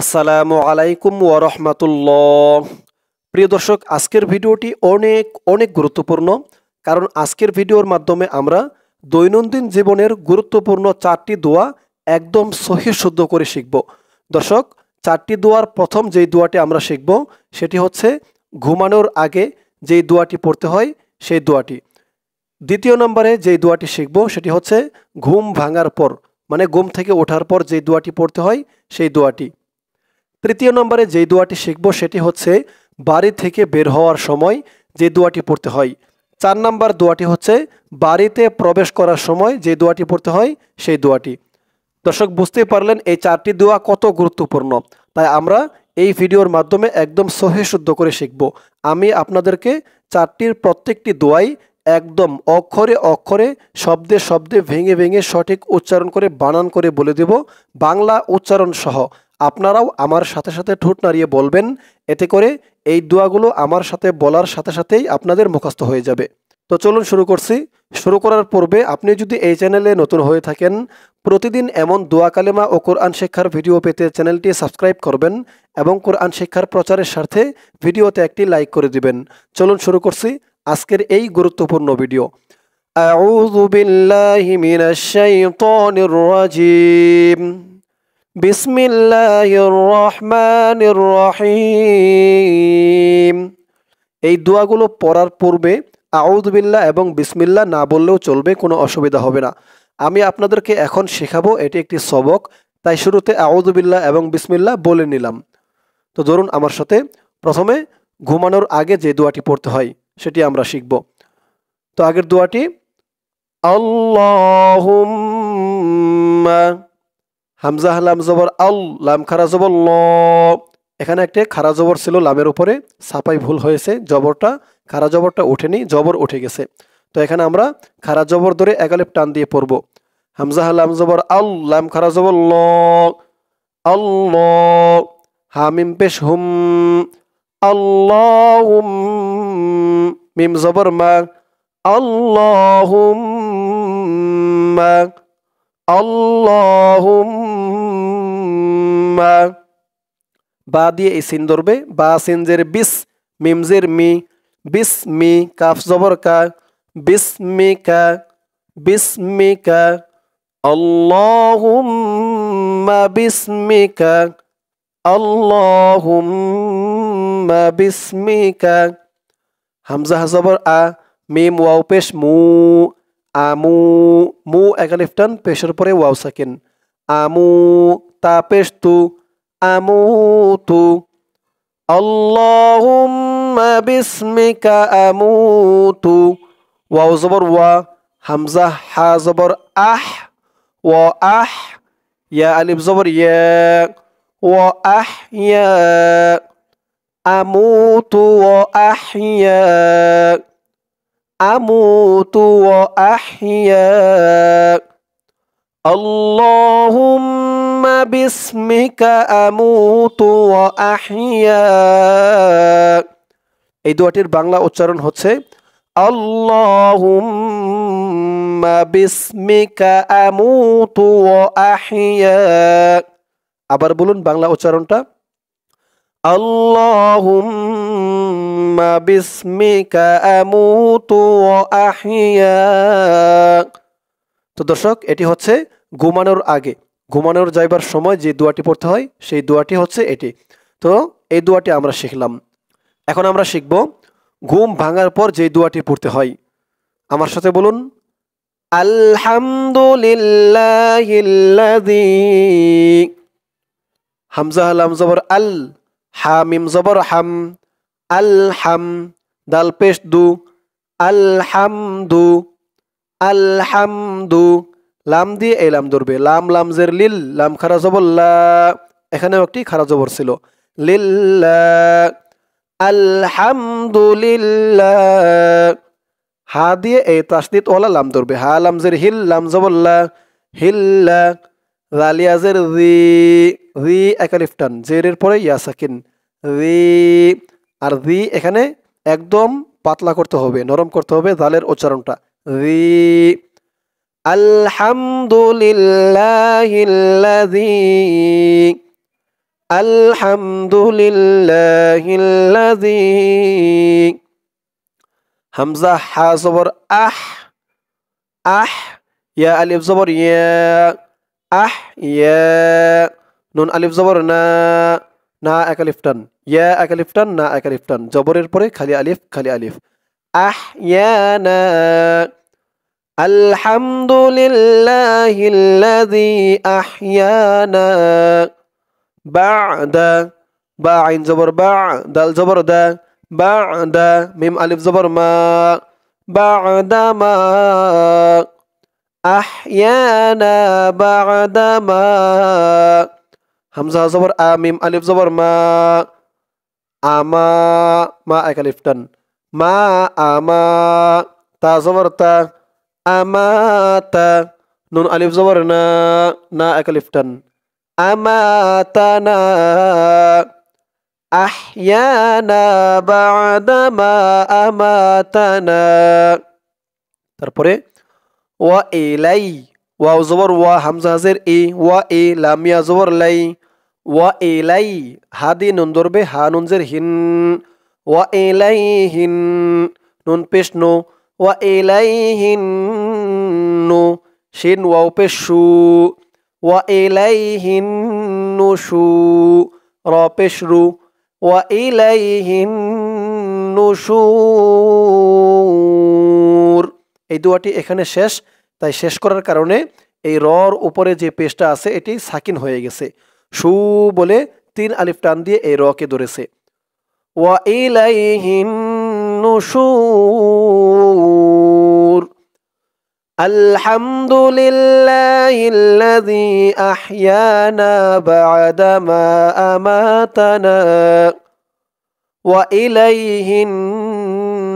আসসালামু আলাইকুম ওয়া রাহমাতুল্লাহ। প্রিয় দর্শক, আজকের ভিডিওটি অনেক অনেক গুরুত্বপূর্ণ, কারণ আজকের ভিডিওর মাধ্যমে আমরা দৈনন্দিন জীবনের গুরুত্বপূর্ণ 4টি দোয়া একদম সহিহ শুদ্ধ করে শিখব। দর্শক, 4টি দোয়ার প্রথম যেই দোয়াটি আমরা শিখব সেটি হচ্ছে ঘুমানোর আগে যেই দোয়াটি পড়তে হয় সেই দোয়াটি। দ্বিতীয় নম্বরে যেই দোয়াটি শিখব সেটি হচ্ছে ঘুম ভাঙার পর, মানে ঘুম থেকে ওঠার পর যেই দোয়াটি পড়তে হয় সেই দোয়াটি। তৃতীয় নম্বরে যেই দোয়াটি শিখব সেটি হচ্ছে বাড়ি থেকে বের হওয়ার সময় যে দোয়াটি পড়তে হয়। 4 নম্বর দোয়াটি হচ্ছে বাড়িতে প্রবেশ করার সময় যে দোয়াটি পড়তে হয় সেই দোয়াটি। দর্শক, বুঝতেই পারলেন এই 4টি দোয়া কত গুরুত্বপূর্ণ, তাই আমরা এই ভিডিওর মাধ্যমে একদম সহিহ শুদ্ধ করে শিখব। আমি আপনাদেরকে 4টির প্রত্যেকটি দোয়াই একদম অক্ষরে অক্ষরে শব্দে শব্দে ভেঙে ভেঙে সঠিক উচ্চারণ করে বানান করে বলে দেব, বাংলা উচ্চারণ সহ। আপনারাও আমার সাথে সাথে ঠোঁট নাড়িয়ে বলবেন, এতে করে এই দোয়াগুলো আমার সাথে বলার সাথে সাথেই আপনাদের মুখস্থ হয়ে যাবে। তো চলুন শুরু করছি। শুরু করার পূর্বে আপনি যদি এই চ্যানেলে নতুন হয়ে থাকেন, প্রতিদিন এমন দোয়া কালেমা ও কোরআন শিক্ষার ভিডিও পেতে চ্যানেলটি সাবস্ক্রাইব করবেন এবং কোরআন শিক্ষার প্রচারের স্বার্থে ভিডিওতে একটি লাইক করে দিবেন। চলুন শুরু করছি আজকের এই গুরুত্বপূর্ণ ভিডিও। আউযু বিল্লাহি মিনাশ শাইতানির রাজীম। বিসমিল্লাহির রহমানির রহিম। এই দোয়াগুলো পড়ার পূর্বে আউযু বিল্লাহ এবং বিসমিল্লাহ না বললেও চলবে, কোনো অসুবিধা হবে না। আমি আপনাদেরকে এখন শেখাবো, এটি একটি সবক, তাই শুরুতে আউযু বিল্লাহ এবং বিসমিল্লাহ বলে নিলাম। তো ধরুন আমার সাথে, প্রথমে ঘুমানোর আগে যে দোয়াটি পড়তে হয় সেটি আমরা শিখব। তো আগের দোয়াটি আল্লাহুম্মা, হামজা লাম জবর আল, লাম খারা জবর ল। এখানে একটা খারা জবর ছিল লামের উপরে, ছাপাই ভুল হয়েছে, জবরটা খারা জবরটা ওঠেনি, জবর উঠে গেছে। তো এখানে আমরা খারা জবর ধরে একালিফ টান দিয়ে পড়ব। হামজা লাম জবর আল, লাম খারা জবর ল, আল্লাহ। হামিম পেশ হুম, আল্লাহুম। মিম জবর মা, আল্লাহুম্মা, আল্লাহুম্মা। বা দিয়ে এই সিন ধরবে, বা সিনজের বিস, মিমজের মি, বিসমি, কাফ জবর কা, বিসমিকা, বিসমিকা, আল্লাহুম্মা বিসমিকা, আল্লাহুম্মা বিসমিকা। হামজা জবর আ, মিম ওয়াও পেশ মু, আমু। মু একালিফ টান, পেশের পরে ওয়াও সাকিন, আমু। তা পেশ তু, আমুতু। আল্লাহুম্মা বিসমিকা আমুতু। ওয়াও জবর ওয়া, হামজা হা জবর আহ, ওয়া আহ। ইয়া আলিফ জবর ইয়া, ওয়া আহ ইয়া। আমুতু ওয়া আহইয়া, আমুতু ওয়া আহইয়া। আল্লাহুম্মা বিসমিকা আমুতু ওয়া আহইয়া। এই দোয়াটির বাংলা উচ্চারণ হচ্ছে আল্লাহুম্মা বিসমিকা আমুতু ওয়া আহইয়া। আবার বলুন বাংলা উচ্চারণটা, আল্লাহুম্মা বিসমিকা আমুতু ওয়া আহইয়া। তো দর্শক, এটি হচ্ছে ঘুমানোর আগে, ঘুমানোর যাইবার সময় যে দোয়াটি পড়তে হয় সেই দোয়াটি হচ্ছে এটি। তো এই দোয়াটি আমরা শিখলাম। এখন আমরা শিখব ঘুম ভাঙার পর যে দোয়াটি পড়তে হয়। আমার সাথে বলুন, আলহামদুলিল্লাহিল্লাযী। হামজা লাম জবর আল, হা মিম জবর হাম, আলহাম। দাল পেশ দু, আলহামদু, আলহামদু। লাম দিয়ে এই লাম ধরবে, লাম লামজের লিল, লাম খারা জবর লা, এখানেও একটি খারা জবর ছিল, লিল্লাহ। আলহামদুলিল্লাহ। হা দিয়ে এই তাসদিদ ওয়ালা লাম ধরবে, হা লামজের হিল, লাম জবর লা, হিল্লা। রালিয়াজের রি, রি একালিফ টান, জেরের পরে ইয়া সাকিন, রি। আর রি এখানে একদম পাতলা করতে হবে, নরম করতে হবে দালের উচ্চারণটা, রি। আলহামদুলিল্লাহিল্লাযী। আলহামদুলিল্লাহিল্লাযী হামজা হা জবর আহ আহ ইয়া আলিফ জবর ইয়া আহ ইয়া নুন আলিফ জবর না না এক আলিফ টান ইয়া এক আলিফ টান না এক আলিফ টান জবরের পরে খালি আলিফ আহ ইয়া না আলহামদুলিল্লাহিল্লাযী আহইয়ানা বা'দা বা আইন জবর বা দাল জবর দা বা'দা মিম আলিফ জবর মা বা'দা মা আহইয়ানা বা'দা মা হামজা জবর আ মিম আলিফ জবর মা আমা মা এক আলিফ টান মা আমা তা জবর তা আমাতা নুন আলিফ জবর না না এক আলিফ টান আমাতানা আহইয়ানা বা'দামা আমাতানা তারপরে ওয়া ইলাই ওয়াও জবর ওয়া হামজা হাজের ই ওয়া ই লাম ইয়া জবর লাই ওয়া ইলাই হাদি নুন ধরবে হা নুন জের হিন ওয়া ইলাইহিন নুন পেশ নো ওয়া ইলাইহিন নু শিন ওয়াও পেশ শু ওয়া ইলাইহিন নুশু র পেশ রু ওয়া ইলাইহিন নুশুর এই দোয়াটি এখানে শেষ তাই শেষ করার কারণে এই রর উপরে যে পেশটা আছে এটি সাকিন হয়ে গেছে শু বলে 3 আলিফ টান দিয়ে এই রকে ধরেছে ওয়া ইলাইহিন নুশুর আলহামদুলিল্লাহিল্লাযী আহইয়ানা বা'দামা আমাতানা ওয়া ইলাইহিন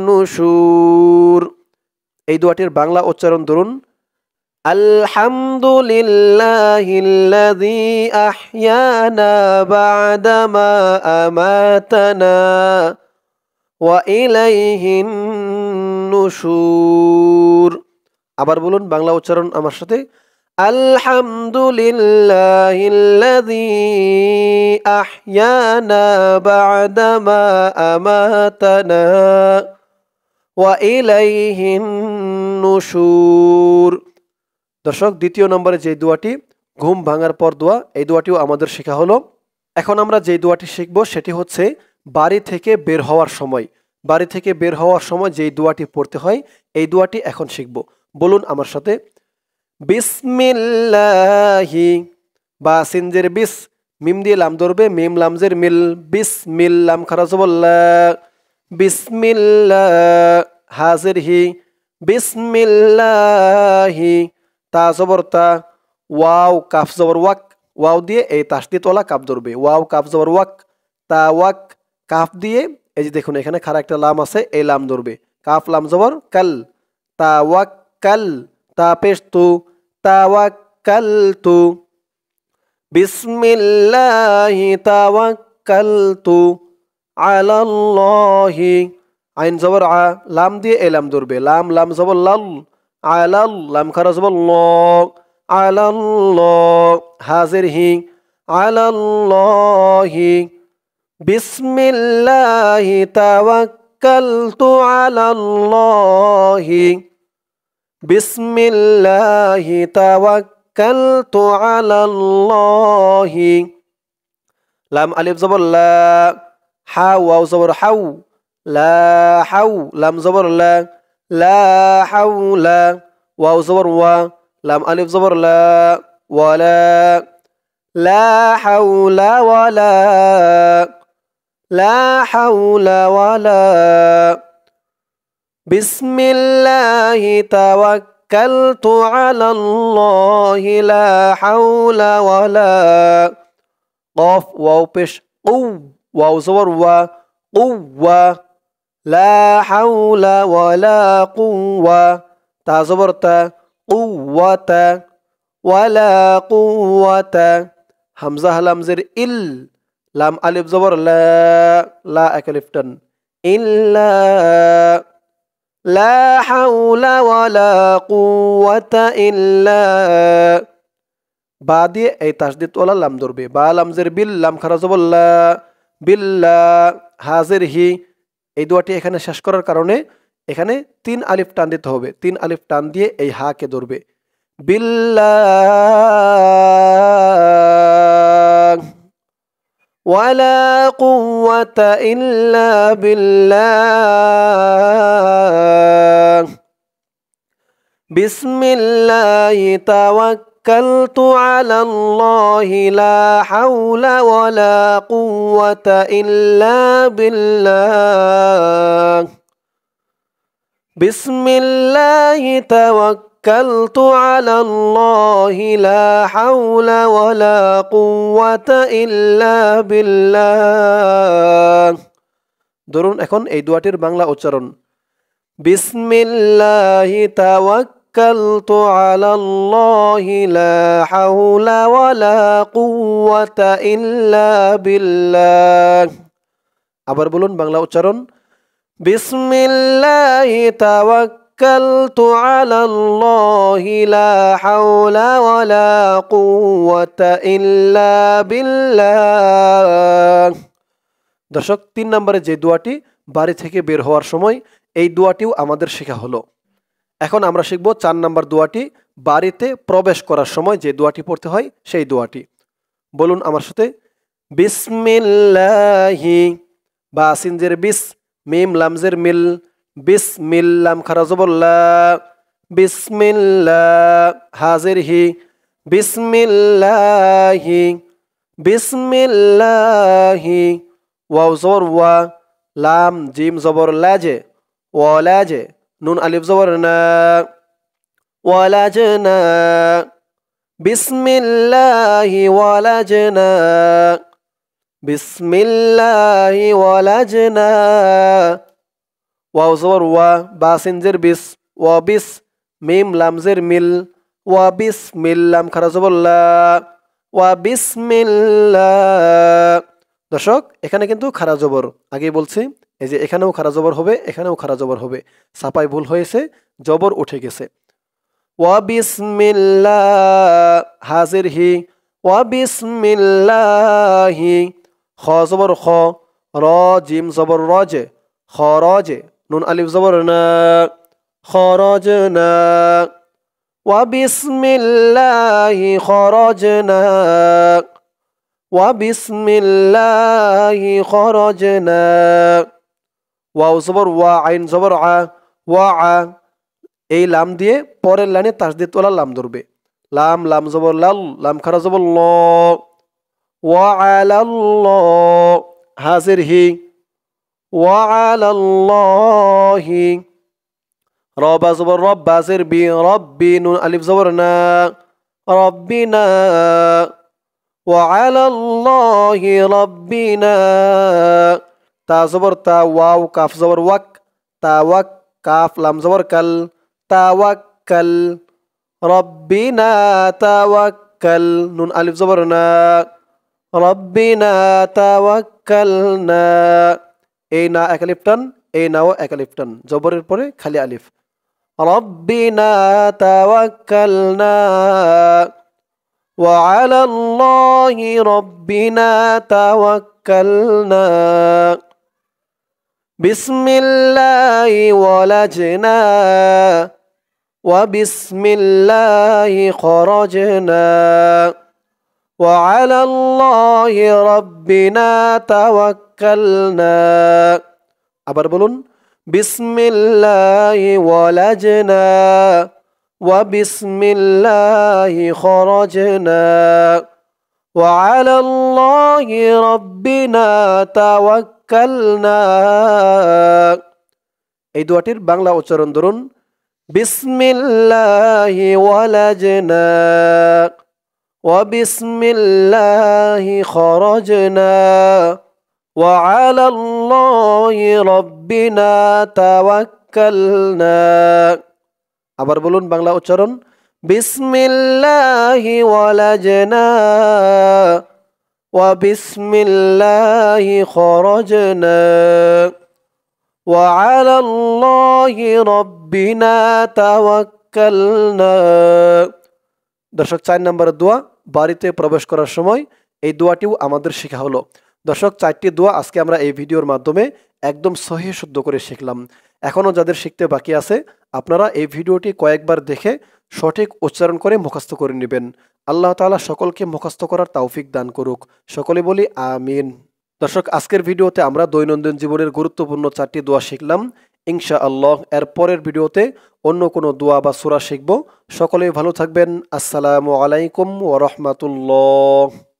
নুশুর এই দোয়াটির বাংলা উচ্চারণ ধরুন আলহামদুলিল্লাহিল্লাযী আহইয়ানা বা'দামা আমাতানা ওয়া ইলাইহিন নুশুর আবার বলুন বাংলা উচ্চারণ আমার সাথে আলহামদুলিল্লাহিল্লাযী আহইয়ানা বা'দামা আমাতানা ওয়া ইলাইহিন নুশুর দর্শক দ্বিতীয় নম্বরে যে দোয়াটি ঘুম ভাঙার পর দোয়া এই দোয়াটিও আমাদের শেখা হলো এখন আমরা যে দোয়াটি শিখব সেটি হচ্ছে বাড়ি থেকে বের হওয়ার সময় যেই দোয়াটি পড়তে হয় এই দোয়াটি এখন শিখব বলুন আমার সাথে বিসমিল্লাহি বা সিনজের বিস মিম দিয়ে লাম ধরবে মিম লামজের মিল বিসমিল লাম খারা জবল্লা বিসমিল্লাহ হাজের হি বিসমিল্লাহি তা জবর তা ওয়াও কাফ জবর ওয়াক ওয়াও দিয়ে এই তাসদিদ ওয়ালা কাফ ধরবে ওয়াও কাফ জবর ওয়াক তা ওয়াক কাফ দিয়ে এই যে দেখুন এখানে খারা একটা লাম আছে এই লাম ধরবে কাফ লাম জবর কাল তা ওয়াক কাল তা পেশ তু তা ওয়াক কাল তু বিসমিল্লাহি তাওয়াক্কালতু আলাল্লাহি আইন জবর আ লাম দিয়ে এ লাম ধরবে লাম লাম জবর লাল আলাল লাম খারা জবর ল আলাল্লাহ হাজির হি আলাল্লাহি বিসমিল্লাহি তাওয়াক্কালতু আলাল্লাহি বিসমিল্লাহি তাওয়াক্কালতু আলাল্লাহি লাম আলিফ জবর লা হা ওয়াও জবর হাউ লা হাউ লাম জবর লা লা হাউলা ওয়াও জবর ওয়া লাম আলিফ জবর লা ওয়ালা লা হাউলা ওয়ালা লা হাউলা ওয়ালা বিসমিল্লাহি তাওয়াক্কালতু আলাল্লাহি লা হাওলা ওয়ালা কফ ওয়াও পেশ উ ওয়াও জবর ওয়া কুওয়া লা হাওলা ওয়ালা কুওয়া তা জবর তা কুওয়াতা ওয়ালা কুওয়াতা হামজা হালামজের ইল লাম আলিফ জবর লা লা এক আলিফ টান ইল্লা لا حول ولا قوة إلا বা দিয়ে এই তাসদিদ ওয়ালা লাম ধরবে। বা লামজের বিল, লাম খারা জবর লা, বিল্লা। হাজের হি, এই দোয়াটি এখানে শেষ করার কারণে এখানে 3 আলিফ টান দিতে হবে। 3 আলিফ টান দিয়ে এই হাকে ধরবে। বিল্লাহ ওয়ালা কুওয়াতা ইল্লা বিল্লাহ বিসমিল্লাহি তাওয়াক্কালতু আলাল্লাহি লা হাওলা ওয়ালা কুওয়াতা ইল্লা বিল্লাহ বিসমিল্লাহি তাওয়াক্কালতু আলাল্লাহি লা হাওলা ওয়ালা কুওয়াতা ইল্লা বিল্লাহ। ধরুন এখন এই দোয়াটির বাংলা উচ্চারণ। বিসমিল্লাহি তাওয়াক্কালতু আলাল্লাহি লা হাওলা ওয়ালা কুওয়াতা ইল্লা বিল্লাহ। আবার বলুন বাংলা উচ্চারণ। বিসমিল্লাহি তাওয়াক্কালতু আলাল্লাহি লা হাওলা ওয়ালা কুওয়াতা ইল্লা বিল্লাহ। দর্শক, 3 নম্বরে যে দোয়াটি বাড়ি থেকে বের হওয়ার সময়, এই দোয়াটিও আমাদের শেখা হলো। এখন আমরা শিখব 4 নম্বর দোয়াটি বাড়িতে প্রবেশ করার সময় যে দোয়াটি পড়তে হয় সেই দোয়াটি। বলুন আমার সাথে। বিসমিল্লাহি, বা সিনজের বিস, মিম লামজের মিল, বিসমিল, লাম খারা জবর লা, বিসমিল্লাহ। হাজের হি, বিসমিল্লাহি, বিসমিল্লাহি। ওয়াও জবর ওয়া, লাম জিম জবর লাজে, ওয়ালাজে, নুন আলিফ জবর না, ওয়ালাজনা। বিসমিল্লাহি ওয়ালাজনা, বিসমিল্লাহি ওয়ালাজনা। ওয়াও জবর ওয়া, বা সিনজের বিস, ওয়া বিস, মিম লামজের মিল, ওয়া বিসমিল, লাম খারা জবর লা, ওয়া বিসমিল্লাহ। দর্শক, এখানে কিন্তু খারা জবর আগেই বলছি, এই যে এখানেও খারা জবর হবে, এখানেও খারা জবর হবে। ছাপায় ভুল হয়েছে, জবর উঠে গেছে। ওয়া বিসমিল্লাহ। হাজির হি, ওয়া বিসমিল্লাহি। খ জবর খ, র জিম জবর রজে, খরজে, নুন আলিফ জবর না, খরজনা। ওয়া বিসমিল্লাহি খরজনা, ওয়া বিসমিল্লাহি খরজনা। ওয়াও জবর ওয়া, আইন জবর আ, ওয়া আ। এই লাম দিয়ে পরের লাইনে তাসদিদ ওয়ালা লাম ধরবে। লাম, লাম জবর লাল, লাম খারা জবর ল, ওয়া আলাল্লাহ। হাজির হি, ওয়া আলাল্লাহি। রবা জবর রব, বাজের বি, রব্বি, নুন আলিফ জবর না, রব্বিনা। ওয়া আলাল্লাহি রব্বিনা। তা জবর তা, ওয়াও কাফ জবর ওয়াক, তাওয়াক, কাফ লাম জবর কাল, তাওয়াক্কাল। রব্বিনা তাওয়াক্কাল, নুন আলিফ জবর না, রব্বিনা তাওয়াক্কালনা। এই না এক আলিফ টান, এই নাও এক আলিফ টান, জবরের পরে খালি আলিফ। রব্বিনা তাওয়াক্কালনা, ওয়া আলাল্লাহি রব্বিনা তাওয়াক্কালনা। বিসমিল্লাহি ওয়ালাজনা, ওয়া বিসমিল্লাহি খরজনা, ওয়া আলাল্লাহি রব্বিনা তাওয়াক্কালনা। আবার বলুন। বিসমিল্লাহি ওয়ালাজনা, ওয়া বিসমিল্লাহি খরজনা, ওয়া আলাল্লাহি রব্বিনা তাওয়াক্কালনা। এই দোয়াটির বাংলা উচ্চারণ ধরুন। বিসমিল্লাহি ওয়ালাজনা, ওয়া বিসমিল্লাহি খরজনা, ওয়া আলাল্লাহি রব্বিনা তাওয়াক্কালনা। আবার বলুন বাংলা উচ্চারণ। বিসমিল্লাহি ওয়ালাজনা, ওয়া বিসমিল্লাহি খরজনা, ওয়া আলাল্লাহি রব্বিনা তাওয়াক্কালনা। দর্শক, 4 নম্বরের দোয়া বাড়িতে প্রবেশ করার সময় এই দোয়াটিও আমাদের শেখা হলো। দর্শক, 4টি দোয়া আজকে আমরা এই ভিডিওর মাধ্যমে একদম সহিহ শুদ্ধ করে শিখলাম। এখনও যাদের শিখতে বাকি আছে, আপনারা এই ভিডিওটি কয়েকবার দেখে সঠিক উচ্চারণ করে মুখস্থ করে নেবেন। আল্লাহ তাআলা সকলকে মুখস্থ করার তৌফিক দান করুক। সকলে বলি আমিন। দর্শক, আজকের ভিডিওতে আমরা দৈনন্দিন জীবনের গুরুত্বপূর্ণ 4টি দোয়া শিখলাম। ইনশাআল্লাহ এর পরের ভিডিওতে অন্য কোনো দোয়া বা সূরা শিখব। সকলেই ভালো থাকবেন। আসসালামু আলাইকুম ওয়া রাহমাতুল্লাহ।